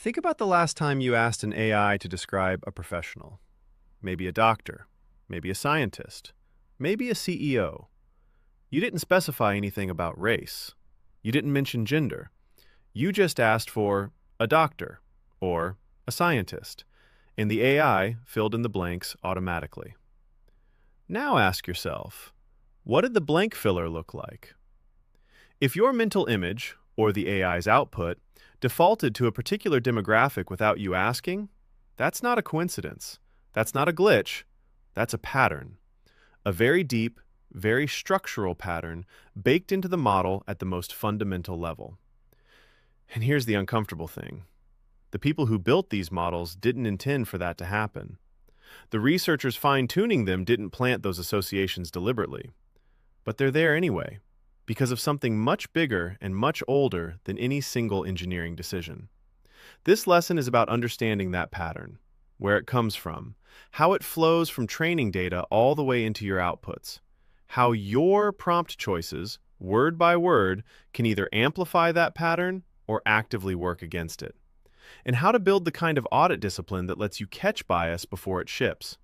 Think about the last time you asked an AI to describe a professional. Maybe a doctor, maybe a scientist, maybe a CEO. You didn't specify anything about race. You didn't mention gender. You just asked for a doctor or a scientist, and the AI filled in the blanks automatically. Now ask yourself, what did the blank filler look like? If your mental image, or the AI's output, defaulted to a particular demographic without you asking, that's not a coincidence. That's not a glitch. That's a pattern. A very deep, very structural pattern baked into the model at the most fundamental level. And here's the uncomfortable thing. The people who built these models didn't intend for that to happen. The researchers fine-tuning them didn't plant those associations deliberately. But they're there anyway, because of something much bigger and much older than any single engineering decision. This lesson is about understanding that pattern, where it comes from, how it flows from training data all the way into your outputs, how your prompt choices, word by word, can either amplify that pattern or actively work against it, and how to build the kind of audit discipline that lets you catch bias before it ships.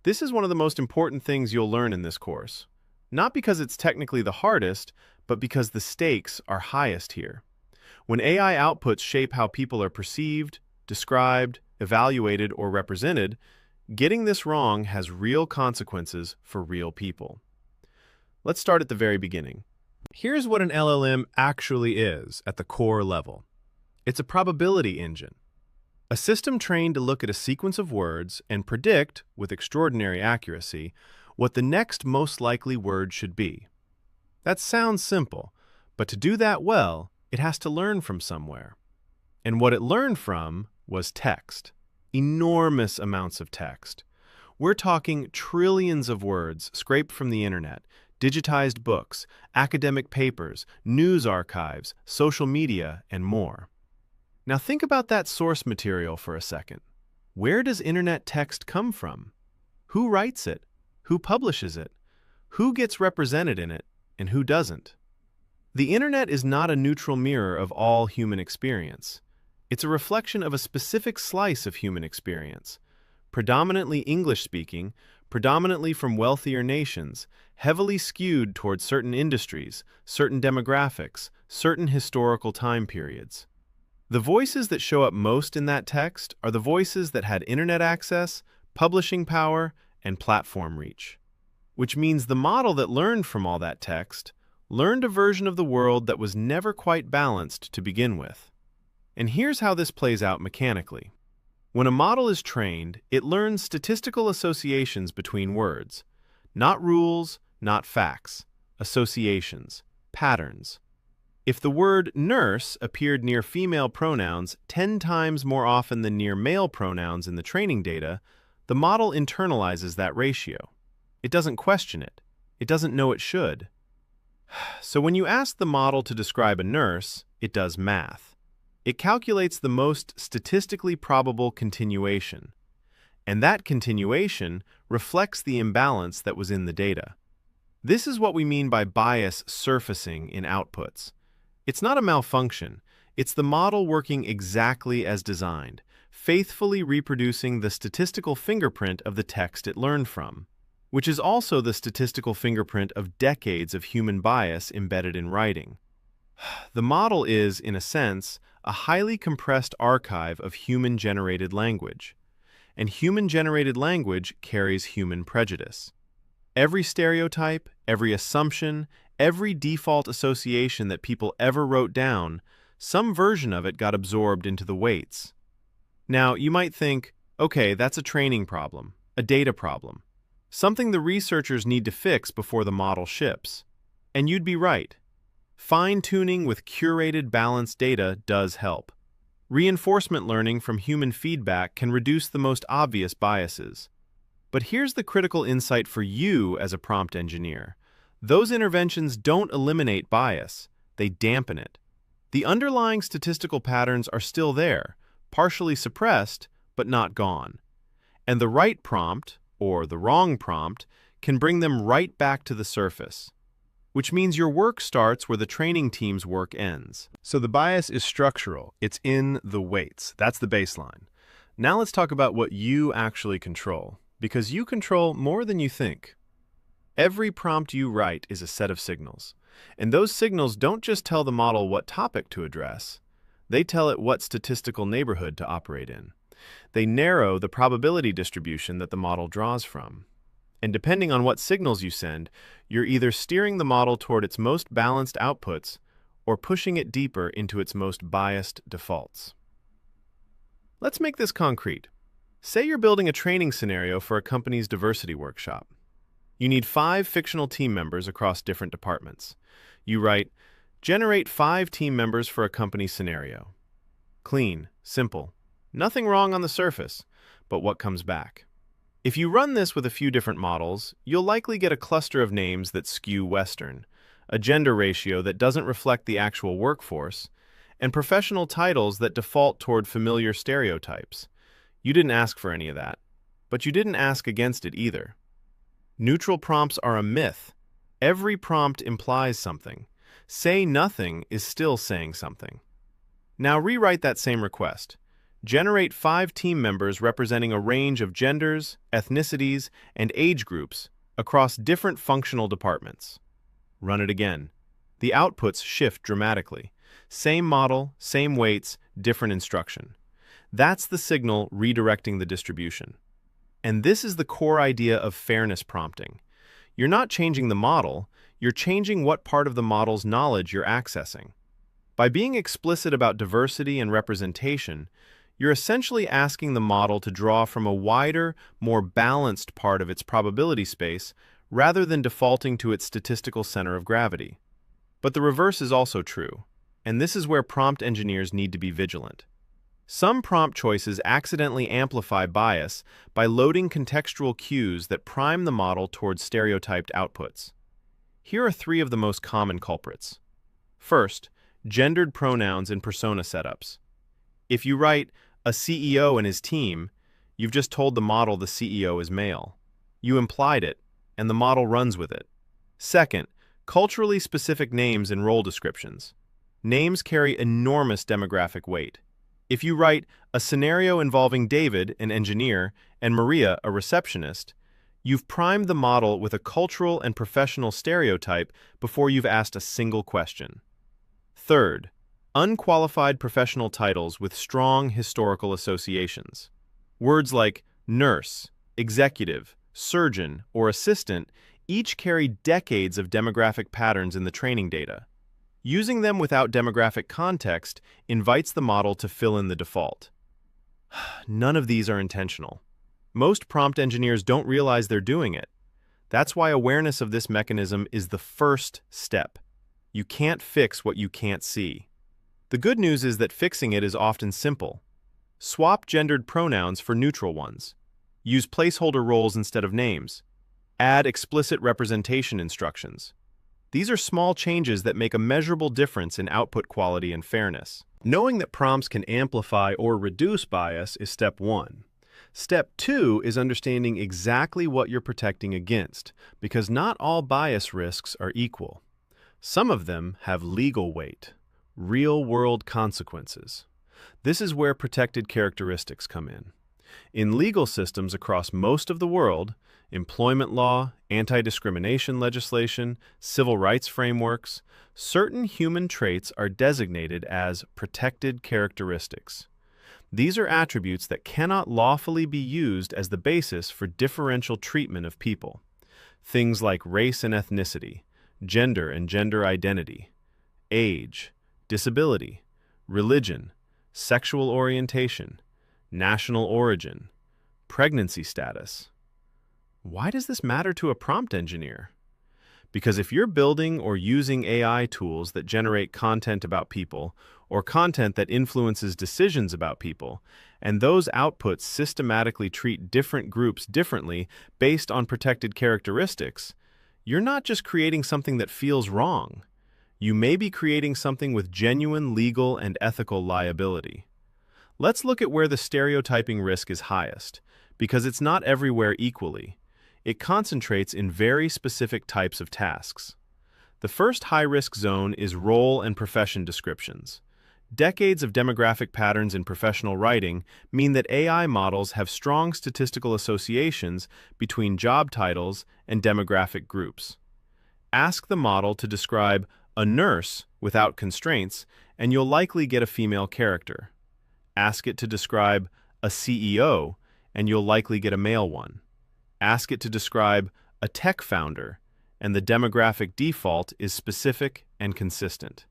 This is one of the most important things you'll learn in this course. Not because it's technically the hardest, but because the stakes are highest here. When AI outputs shape how people are perceived, described, evaluated, or represented, getting this wrong has real consequences for real people. Let's start at the very beginning. Here's what an LLM actually is at the core level. It's a probability engine. A system trained to look at a sequence of words and predict, with extraordinary accuracy, what the next most likely word should be. That sounds simple, but to do that well, it has to learn from somewhere. And what it learned from was text. Enormous amounts of text. We're talking trillions of words scraped from the internet, digitized books, academic papers, news archives, social media, and more. Now think about that source material for a second. Where does internet text come from? Who writes it? Who publishes it? Who gets represented in it, and who doesn't? The internet is not a neutral mirror of all human experience. It's a reflection of a specific slice of human experience, predominantly English-speaking, predominantly from wealthier nations, heavily skewed towards certain industries, certain demographics, certain historical time periods. The voices that show up most in that text are the voices that had internet access, publishing power, and platform reach. Which means the model that learned from all that text learned a version of the world that was never quite balanced to begin with. And here's how this plays out mechanically. When a model is trained, it learns statistical associations between words. Not rules, not facts. Associations, patterns. If the word nurse appeared near female pronouns 10 times more often than near male pronouns in the training data, the model internalizes that ratio. It doesn't question it. It doesn't know it should. So when you ask the model to describe a nurse, it does math. It calculates the most statistically probable continuation. And that continuation reflects the imbalance that was in the data. This is what we mean by bias surfacing in outputs. It's not a malfunction. It's the model working exactly as designed, faithfully reproducing the statistical fingerprint of the text it learned from, which is also the statistical fingerprint of decades of human bias embedded in writing. The model is, in a sense, a highly compressed archive of human-generated language. And human-generated language carries human prejudice. Every stereotype, every assumption, every default association that people ever wrote down, some version of it got absorbed into the weights. Now, you might think, okay, that's a training problem, a data problem, something the researchers need to fix before the model ships. And you'd be right. Fine-tuning with curated, balanced data does help. Reinforcement learning from human feedback can reduce the most obvious biases. But here's the critical insight for you as a prompt engineer. Those interventions don't eliminate bias, they dampen it. The underlying statistical patterns are still there, partially suppressed, but not gone. And the right prompt, or the wrong prompt, can bring them right back to the surface. which means your work starts where the training team's work ends. So the bias is structural. It's in the weights. That's the baseline. Now let's talk about what you actually control, because you control more than you think. Every prompt you write is a set of signals, and those signals don't just tell the model what topic to address. They tell it what statistical neighborhood to operate in. They narrow the probability distribution that the model draws from. And depending on what signals you send, you're either steering the model toward its most balanced outputs or pushing it deeper into its most biased defaults. Let's make this concrete. Say you're building a training scenario for a company's diversity workshop. You need 5 fictional team members across different departments. You write, generate 5 team members for a company scenario. Clean, simple, nothing wrong on the surface, but what comes back? If you run this with a few different models, you'll likely get a cluster of names that skew Western, a gender ratio that doesn't reflect the actual workforce, and professional titles that default toward familiar stereotypes. You didn't ask for any of that, but you didn't ask against it either. Neutral prompts are a myth. Every prompt implies something. Say nothing is still saying something. Now rewrite that same request. Generate 5 team members representing a range of genders, ethnicities, and age groups across different functional departments. Run it again. The outputs shift dramatically. Same model, same weights, different instruction. That's the signal redirecting the distribution. And this is the core idea of fairness prompting. You're not changing the model, you're changing what part of the model's knowledge you're accessing. By being explicit about diversity and representation, you're essentially asking the model to draw from a wider, more balanced part of its probability space rather than defaulting to its statistical center of gravity. But the reverse is also true, and this is where prompt engineers need to be vigilant. Some prompt choices accidentally amplify bias by loading contextual cues that prime the model towards stereotyped outputs. Here are 3 of the most common culprits. First, gendered pronouns in persona setups. If you write, a CEO and his team, you've just told the model the CEO is male. You implied it, and the model runs with it. Second, culturally specific names in role descriptions. Names carry enormous demographic weight. If you write, a scenario involving David, an engineer, and Maria, a receptionist, you've primed the model with a cultural and professional stereotype before you've asked a single question. Third, unqualified professional titles with strong historical associations. Words like nurse, executive, surgeon, or assistant each carry decades of demographic patterns in the training data. Using them without demographic context invites the model to fill in the default. None of these are intentional. Most prompt engineers don't realize they're doing it. That's why awareness of this mechanism is the first step. You can't fix what you can't see. The good news is that fixing it is often simple. Swap gendered pronouns for neutral ones. Use placeholder roles instead of names. Add explicit representation instructions. These are small changes that make a measurable difference in output quality and fairness. Knowing that prompts can amplify or reduce bias is step 1. Step 2 is understanding exactly what you're protecting against, because not all bias risks are equal. Some of them have legal weight, real-world consequences. This is where protected characteristics come in. In legal systems across most of the world, employment law, anti-discrimination legislation, civil rights frameworks, certain human traits are designated as protected characteristics. These are attributes that cannot lawfully be used as the basis for differential treatment of people. Things like race and ethnicity, gender and gender identity, age, disability, religion, sexual orientation, national origin, pregnancy status. Why does this matter to a prompt engineer? Because if you're building or using AI tools that generate content about people or content that influences decisions about people, and those outputs systematically treat different groups differently based on protected characteristics, you're not just creating something that feels wrong. You may be creating something with genuine legal and ethical liability. Let's look at where the stereotyping risk is highest, because it's not everywhere equally. It concentrates in very specific types of tasks. The first high-risk zone is role and profession descriptions. Decades of demographic patterns in professional writing mean that AI models have strong statistical associations between job titles and demographic groups. Ask the model to describe a nurse without constraints, and you'll likely get a female character. Ask it to describe a CEO, and you'll likely get a male one. Ask it to describe a tech founder, and the demographic default is specific and consistent.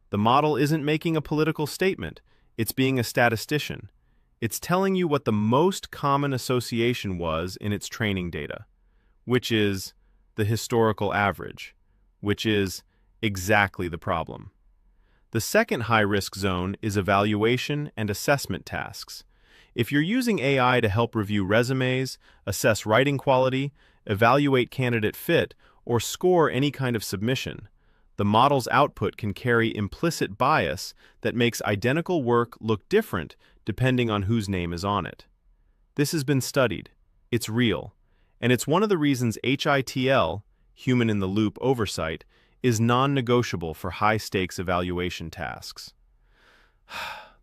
The model isn't making a political statement, it's being a statistician. It's telling you what the most common association was in its training data, which is the historical average, which is exactly the problem. The second high-risk zone is evaluation and assessment tasks. If you're using AI to help review resumes, assess writing quality, evaluate candidate fit, or score any kind of submission, the model's output can carry implicit bias that makes identical work look different depending on whose name is on it. This has been studied. It's real. And it's one of the reasons HITL, human-in-the-loop oversight, is non-negotiable for high-stakes evaluation tasks.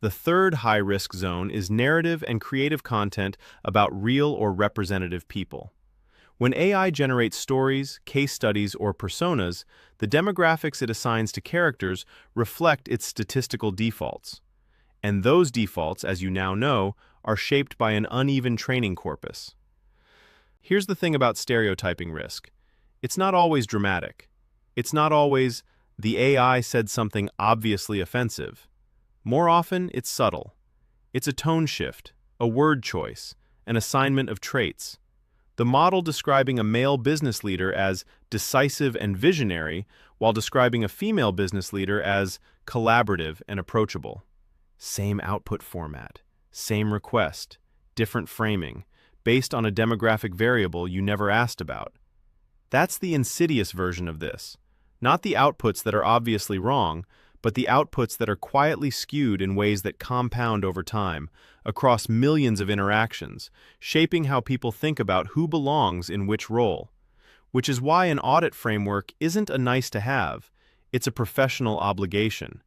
The third high-risk zone is narrative and creative content about real or representative people. When AI generates stories, case studies, or personas, the demographics it assigns to characters reflect its statistical defaults. And those defaults, as you now know, are shaped by an uneven training corpus. Here's the thing about stereotyping risk. It's not always dramatic. It's not always, the AI said something obviously offensive. More often, it's subtle. It's a tone shift, a word choice, an assignment of traits. The model describing a male business leader as decisive and visionary, while describing a female business leader as collaborative and approachable. Same output format, same request, different framing, based on a demographic variable you never asked about. That's the insidious version of this. Not the outputs that are obviously wrong, but the outputs that are quietly skewed in ways that compound over time, across millions of interactions, shaping how people think about who belongs in which role. Which is why an audit framework isn't a nice-to-have, it's a professional obligation.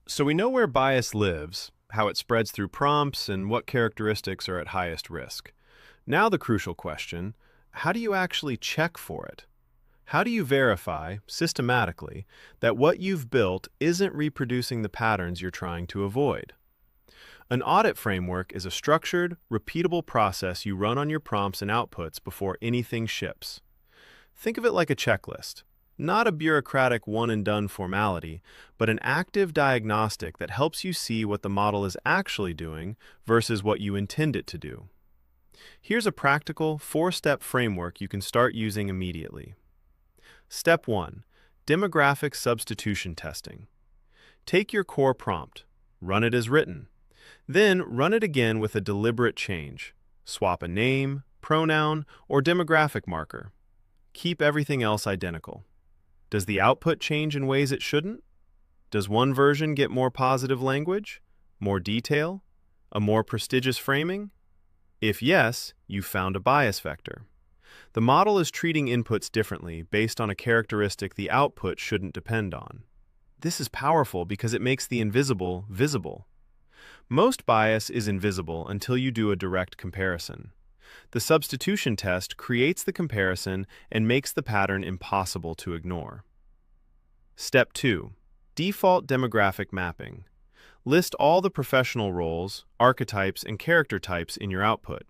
So we know where bias lives, how it spreads through prompts, and what characteristics are at highest risk. Now the crucial question, how do you actually check for it? How do you verify, systematically, that what you've built isn't reproducing the patterns you're trying to avoid? An audit framework is a structured, repeatable process you run on your prompts and outputs before anything ships. Think of it like a checklist, not a bureaucratic one-and-done formality, but an active diagnostic that helps you see what the model is actually doing versus what you intend it to do. Here's a practical, four-step framework you can start using immediately. Step 1. Demographic substitution testing. Take your core prompt, run it as written. Then run it again with a deliberate change. Swap a name, pronoun, or demographic marker. Keep everything else identical. Does the output change in ways it shouldn't? Does one version get more positive language, more detail, a more prestigious framing? If yes, you've found a bias vector. The model is treating inputs differently based on a characteristic the output shouldn't depend on. This is powerful because it makes the invisible visible. Most bias is invisible until you do a direct comparison. The substitution test creates the comparison and makes the pattern impossible to ignore. Step 2. Default demographic mapping. List all the professional roles, archetypes, and character types in your output.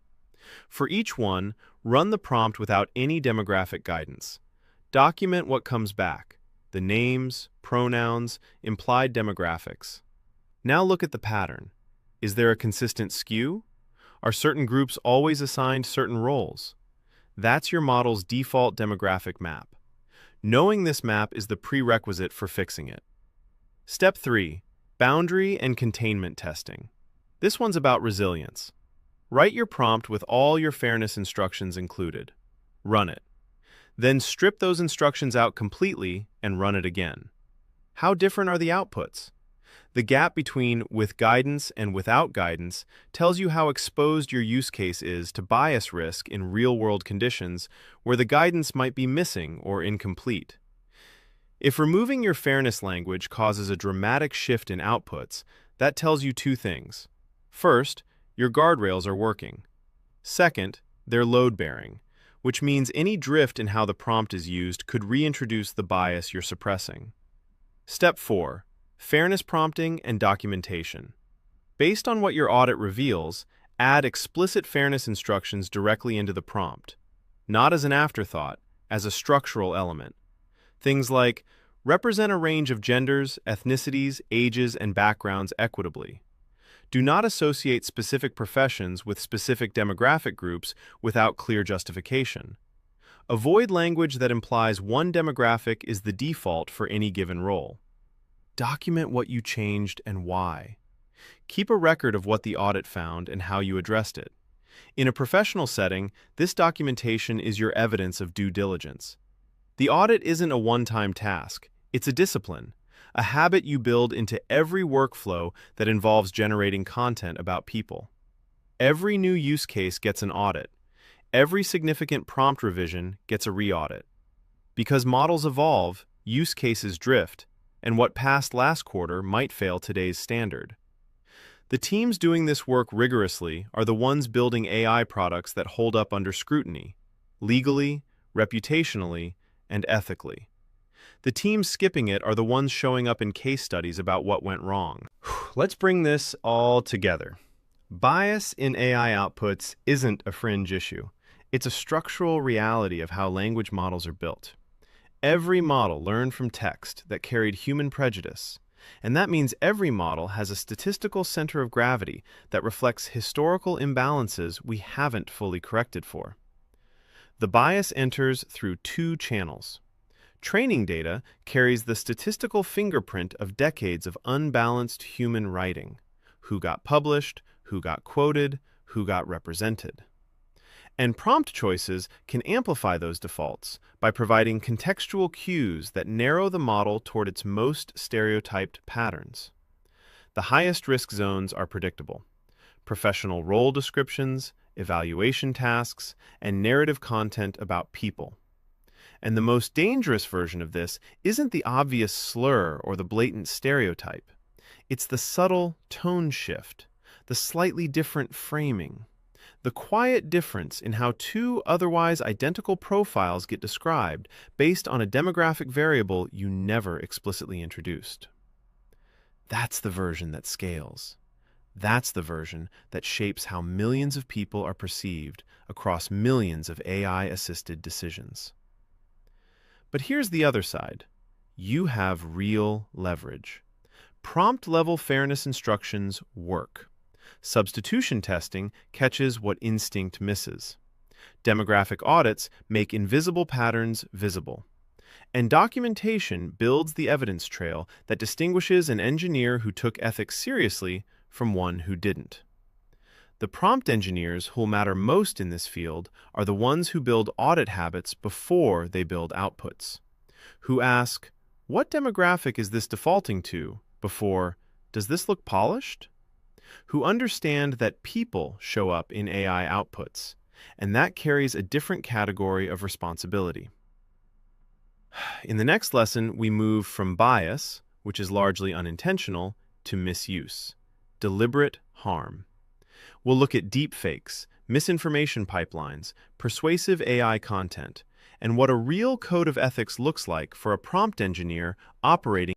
For each one, run the prompt without any demographic guidance. Document what comes back, the names, pronouns, implied demographics. Now look at the pattern. Is there a consistent skew? Are certain groups always assigned certain roles? That's your model's default demographic map. Knowing this map is the prerequisite for fixing it. Step 3. Boundary and containment testing. This one's about resilience. Write your prompt with all your fairness instructions included. Run it. Then strip those instructions out completely and run it again. How different are the outputs? The gap between with guidance and without guidance tells you how exposed your use case is to bias risk in real-world conditions where the guidance might be missing or incomplete. If removing your fairness language causes a dramatic shift in outputs, that tells you two things. First, your guardrails are working. Second, they're load-bearing, which means any drift in how the prompt is used could reintroduce the bias you're suppressing. Step 4. Fairness prompting and documentation. Based on what your audit reveals, add explicit fairness instructions directly into the prompt, not as an afterthought, as a structural element. Things like, represent a range of genders, ethnicities, ages, and backgrounds equitably. Do not associate specific professions with specific demographic groups without clear justification. Avoid language that implies one demographic is the default for any given role. Document what you changed and why. Keep a record of what the audit found and how you addressed it. In a professional setting, this documentation is your evidence of due diligence. The audit isn't a one-time task, it's a discipline, a habit you build into every workflow that involves generating content about people. Every new use case gets an audit. Every significant prompt revision gets a re-audit. Because models evolve, use cases drift, and what passed last quarter might fail today's standard. The teams doing this work rigorously are the ones building AI products that hold up under scrutiny, legally, reputationally, and ethically. The teams skipping it are the ones showing up in case studies about what went wrong. Let's bring this all together. Bias in AI outputs isn't a fringe issue. It's a structural reality of how language models are built. Every model learned from text that carried human prejudice, and that means every model has a statistical center of gravity that reflects historical imbalances we haven't fully corrected for. The bias enters through two channels. Training data carries the statistical fingerprint of decades of unbalanced human writing. Who got published, who got quoted, who got represented. And prompt choices can amplify those defaults by providing contextual cues that narrow the model toward its most stereotyped patterns. The highest risk zones are predictable: professional role descriptions, evaluation tasks, and narrative content about people. And the most dangerous version of this isn't the obvious slur or the blatant stereotype. It's the subtle tone shift, the slightly different framing, the quiet difference in how two otherwise identical profiles get described based on a demographic variable you never explicitly introduced. That's the version that scales. That's the version that shapes how millions of people are perceived across millions of AI-assisted decisions. But here's the other side. You have real leverage. Prompt-level fairness instructions work. Substitution testing catches what instinct misses. Demographic audits make invisible patterns visible. And documentation builds the evidence trail that distinguishes an engineer who took ethics seriously from one who didn't. The prompt engineers who'll matter most in this field are the ones who build audit habits before they build outputs, who ask, what demographic is this defaulting to, before, does this look polished? Who understand that people show up in AI outputs, and that carries a different category of responsibility. In the next lesson, we move from bias, which is largely unintentional, to misuse, deliberate harm. We'll look at deepfakes, misinformation pipelines, persuasive AI content, and what a real code of ethics looks like for a prompt engineer operating